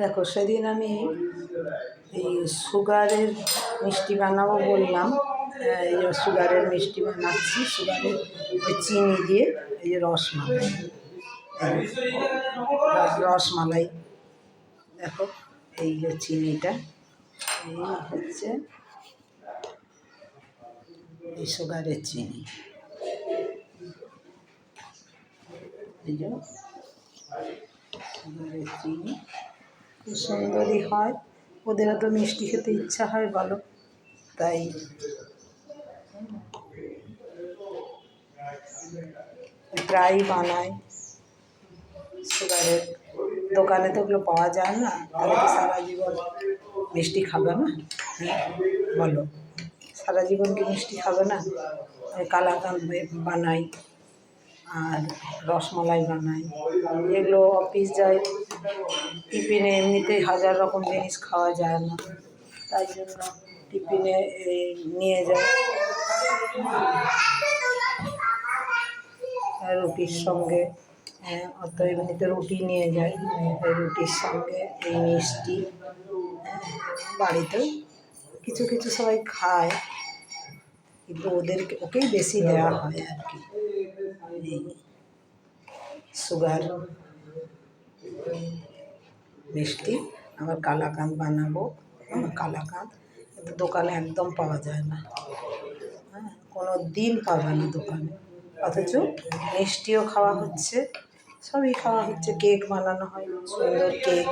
দেখো সেদিন আমি এই সুগারের মিষ্টি বানাবো বললাম, এই যে সুগারের মিষ্টি বানাচ্ছি, সুগারের ওই চিনি দিয়ে এই যে রসমালাই দেখো, এই যে চিনিটা, এই হচ্ছে এই সুগারের চিনি, এই যে সুগারের চিনি খুব সুন্দরই হয়। ওদেরও তো মিষ্টি খেতে ইচ্ছা হয় বলো, তাই প্রায়ই বানাই। সুগারের দোকানে তো ওগুলো পাওয়া যায় না, তাহলে কি সারা জীবন মিষ্টি খাবে না? হ্যাঁ বলো, সারা জীবন কি মিষ্টি খাবে না? কালাকাঁদ বানাই আর রসমালাই বানাই। এগুলো অফিস যায়, টিফিনে এমনিতেই হাজার রকম জিনিস খাওয়া যায় না, তাই জন্য টিফিনে নিয়ে যায়। রুটির সঙ্গে অত এমনিতে রুটি নিয়ে যায়, রুটির সঙ্গে এই মিষ্টি। বাড়িতেও কিছু কিছু সবাই খায়, কিন্তু ওকেই বেশি দেওয়া হয় আর কি। এই সুগার মিষ্টি আবার কালাকাঁদ বানাবো। কালাকাঁদ কিন্তু দোকানে একদম পাওয়া যায় না, হ্যাঁ কোনো দিন পাবে না দোকানে, অথচ মিষ্টিও খাওয়া হচ্ছে, সবই খাওয়া হচ্ছে। কেক বানানো হয়, সুন্দর কেক।